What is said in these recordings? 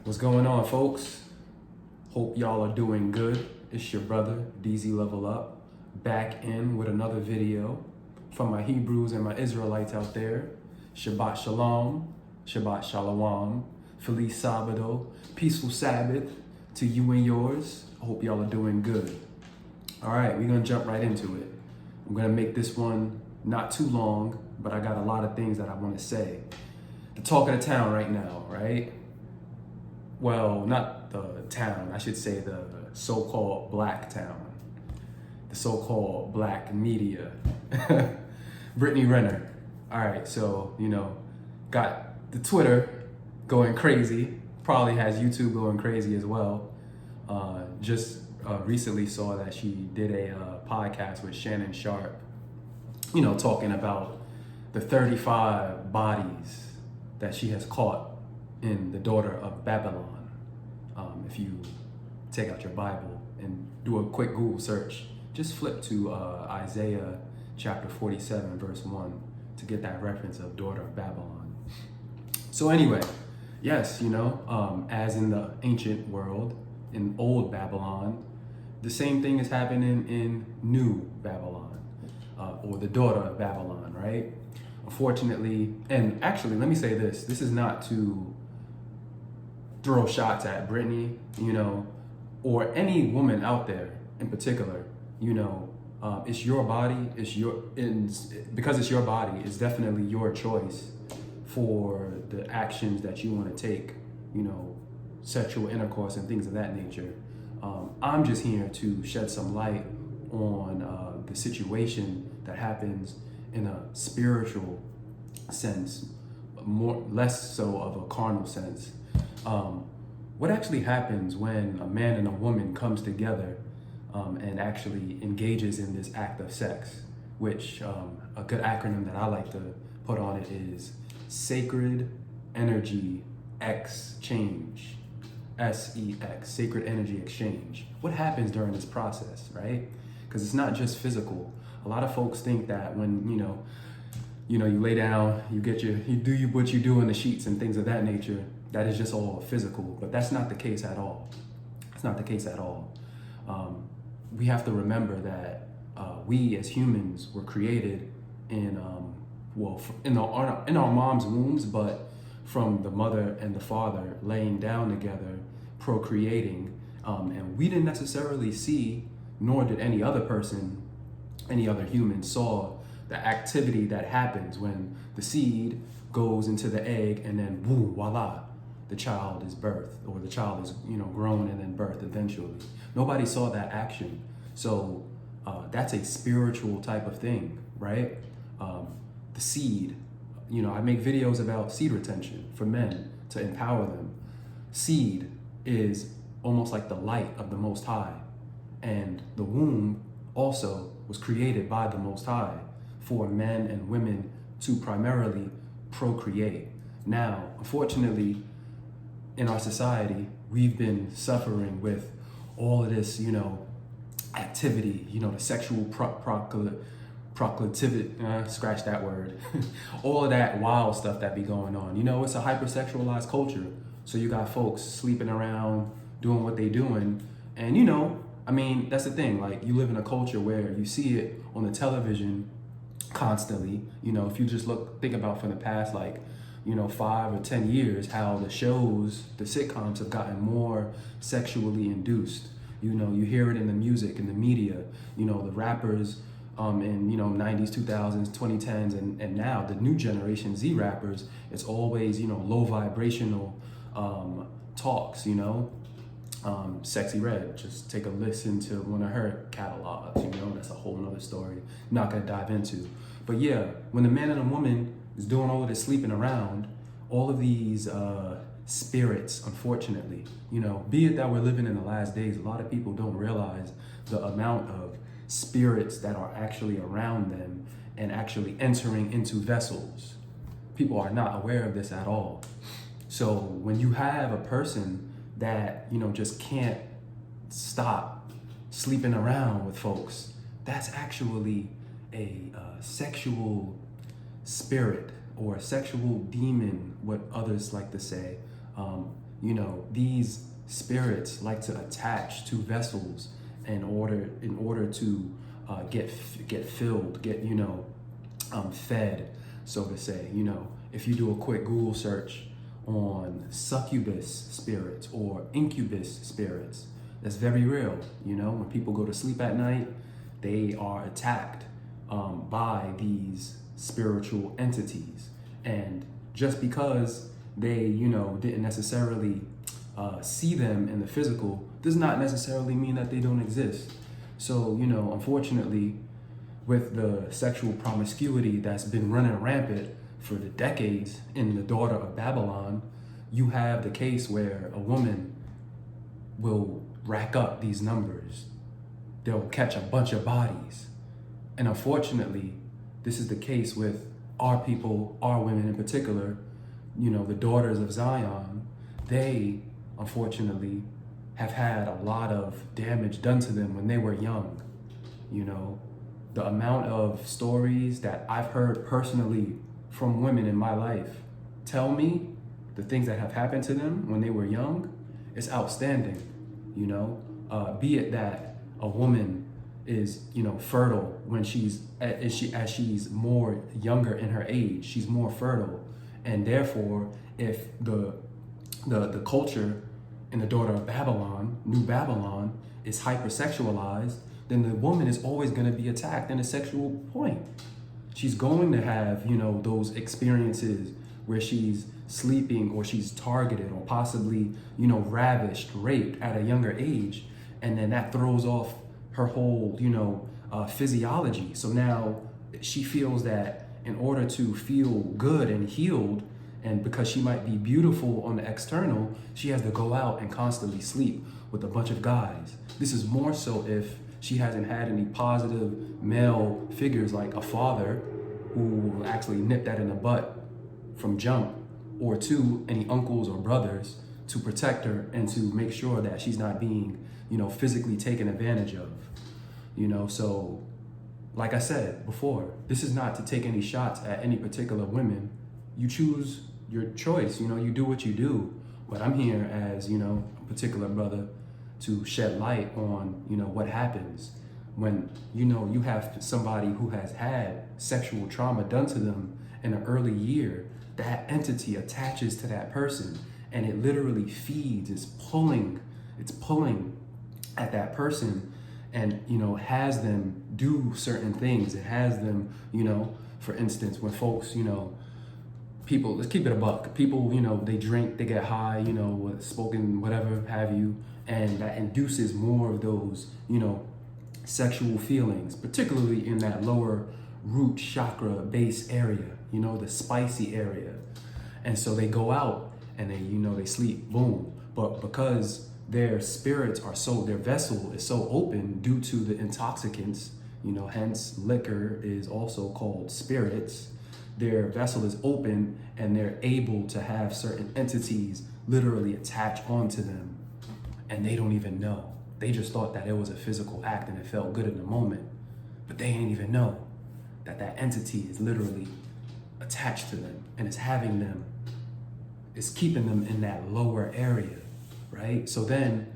What's going on, folks? Hope y'all are doing good. It's your brother, DZ Level Up, back in with another video from my Hebrews and my Israelites out there. Shabbat Shalom, Shabbat Shalom, Feliz Sabado, peaceful Sabbath to you and yours. I hope y'all are doing good. All right, we're gonna jump right into it. I'm gonna make this one not too long, but I got a lot of things that I wanna say. The talk of the town right now, right? Well, not the town, I should say the so-called black town, the so-called black media. Brittany Renner. All right, so, got the Twitter going crazy, probably has YouTube going crazy as well. Just recently saw that she did a podcast with Shannon Sharp, talking about the 35 bodies that she has caught in the daughter of Babylon. If you take out your Bible and do a quick Google search, just flip to Isaiah chapter 47, verse 1 to get that reference of daughter of Babylon. So anyway, yes, as in the ancient world, in old Babylon, the same thing is happening in new Babylon, or the daughter of Babylon, right? Unfortunately, and actually, let me say this is not to throw shots at Brittany, or any woman out there in particular, it's your body, because it's your body, it's definitely your choice for the actions that you want to take, sexual intercourse and things of that nature. I'm just here to shed some light on the situation that happens in a spiritual sense, less so of a carnal sense. What actually happens when a man and a woman comes together and actually engages in this act of sex, which a good acronym that I like to put on it is Sacred Energy Exchange, SEX, Sacred Energy Exchange. What happens during this process, right? Because it's not just physical. A lot of folks think that when, you lay down, you do what you do in the sheets and things of that nature, that is just all physical, but that's not the case at all. It's not the case at all. We have to remember that we as humans were created in our mom's wombs, but from the mother and the father laying down together, procreating, and we didn't necessarily see, nor did any other human saw the activity that happens when the seed goes into the egg and then boom, voila, the child is birthed, or the child is grown and then birthed eventually. Nobody saw that action. So that's a spiritual type of thing, right? The seed, I make videos about seed retention for men to empower them. Seed is almost like the light of the Most High, and the womb also was created by the Most High for men and women to primarily procreate. Now, unfortunately, in our society, we've been suffering with all of this, activity, the sexual proclivity, scratch that word, all of that wild stuff that be going on. It's a hypersexualized culture. So you got folks sleeping around, doing what they doing. And that's the thing, like you live in a culture where you see it on the television constantly. If you just think about from the past, 5 or 10 years, how the shows, the sitcoms have gotten more sexually induced. You hear it in the music, in the media, the rappers in, 90s, 2000s, 2010s, and now the new generation Z rappers, it's always, low vibrational talks, Sexy Red, just take a listen to one of her catalogs, that's a whole nother story. Not gonna dive into. But yeah, when the man and a woman is doing all of this sleeping around, all of these spirits, unfortunately, be it that we're living in the last days, a lot of people don't realize the amount of spirits that are actually around them and actually entering into vessels. People are not aware of this at all. So when you have a person that, just can't stop sleeping around with folks, that's actually a sexual spirit or a sexual demon, what others like to say. these spirits like to attach to vessels in order to get filled, get fed, so to say. If you do a quick Google search on succubus spirits or incubus spirits, that's very real. When people go to sleep at night, they are attacked by these spiritual entities. And just because they, didn't necessarily see them in the physical, does not necessarily mean that they don't exist. So, unfortunately, with the sexual promiscuity that's been running rampant for the decades in the daughter of Babylon, you have the case where a woman will rack up these numbers. They'll catch a bunch of bodies. And unfortunately, this is the case with our people, our women in particular, the daughters of Zion. They, unfortunately, have had a lot of damage done to them when they were young. The amount of stories that I've heard personally from women in my life tell me the things that have happened to them when they were young, it's outstanding. Be it that a woman is, fertile when as she's more younger in her age, she's more fertile. And therefore, if the culture in the daughter of Babylon, New Babylon, is hypersexualized, then the woman is always going to be attacked in a sexual point. She's going to have, those experiences where she's sleeping or she's targeted or possibly, ravished, raped at a younger age. And then that throws off her whole, physiology. So now she feels that in order to feel good and healed, and because she might be beautiful on the external, she has to go out and constantly sleep with a bunch of guys. This is more so if she hasn't had any positive male figures like a father who actually nipped that in the butt from jump, or two, any uncles or brothers to protect her and to make sure that she's not being, physically taken advantage of. So like I said before, this is not to take any shots at any particular women. You choose your choice, you do what you do. But I'm here as, a particular brother to shed light on, what happens when, you have somebody who has had sexual trauma done to them in an early year. That entity attaches to that person and it literally feeds, it's pulling at that person and, has them do certain things. It has them, for instance, when folks, people, let's keep it a buck. People, they drink, they get high, with spoken, whatever have you, and that induces more of those, sexual feelings, particularly in that lower root chakra base area, the spicy area. And so they go out and they sleep, boom. But because their spirits their vessel is so open due to the intoxicants, hence liquor is also called spirits. Their vessel is open and they're able to have certain entities literally attach onto them. And they don't even know. They just thought that it was a physical act and it felt good in the moment. But they ain't even know that entity is literally attached to them and it's keeping them in that lower area, right? So then,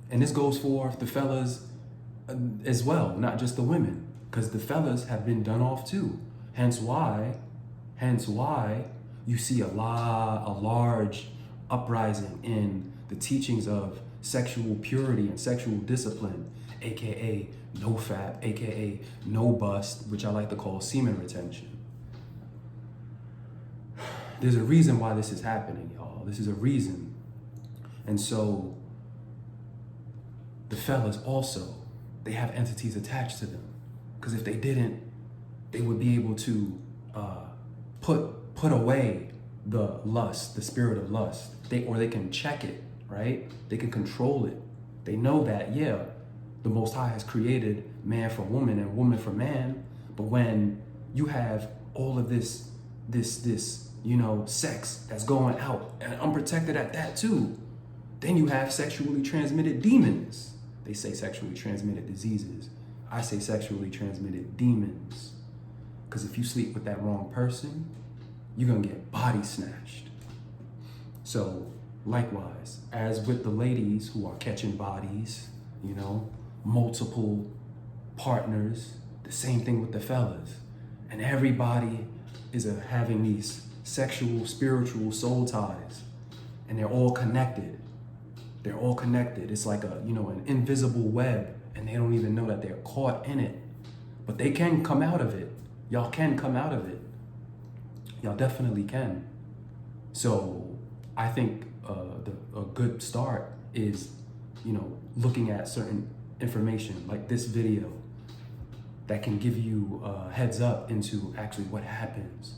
and this goes for the fellas as well, not just the women, because the fellas have been done off too. Hence why you see a large uprising in the teachings of sexual purity and sexual discipline, aka no fap, aka no bust, which I like to call semen retention. There's a reason why this is happening, y'all. This is a reason. And so the fellas also, they have entities attached to them. Because if they didn't, they would be able to put away the lust, the spirit of lust. Or they can check it, right? They can control it. They know that, yeah, the Most High has created man for woman and woman for man. But when you have all of this, sex that's going out and unprotected at that too, then you have sexually transmitted demons. They say sexually transmitted diseases. I say sexually transmitted demons. Because if you sleep with that wrong person, you're gonna get body snatched. So Likewise, as with the ladies who are catching bodies, you know, multiple partners, the same thing with the fellas. And everybody is having these sexual, spiritual soul ties, and they're all connected. They're all connected. It's like a, you know, an invisible web, and they don't even know that they're caught in it. But they can come out of it. Y'all can come out of it. Y'all definitely can. So I think a good start is, you know, looking at certain information like this video that can give you a heads up into actually what happens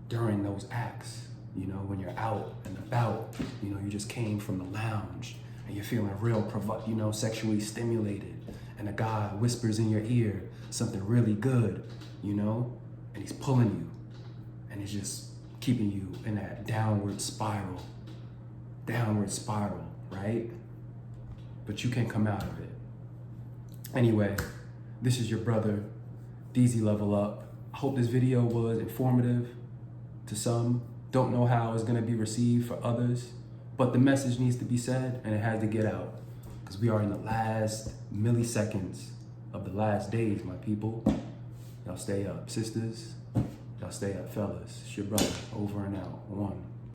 during those acts. You know, when you're out and about, you know, you just came from the lounge and you're feeling real, you know, sexually stimulated, and a guy whispers in your ear something really good, you know, and he's pulling you, and he's just keeping you in that downward spiral, right? But you can come out of it. Anyway, this is your brother, DZ Level Up. I hope this video was informative to some. Don't know how it's gonna be received for others, but the message needs to be said and it has to get out, because we are in the last milliseconds of the last days, my people. Y'all stay up, sisters. Y'all stay up, fellas. It's your brother, over and out. One.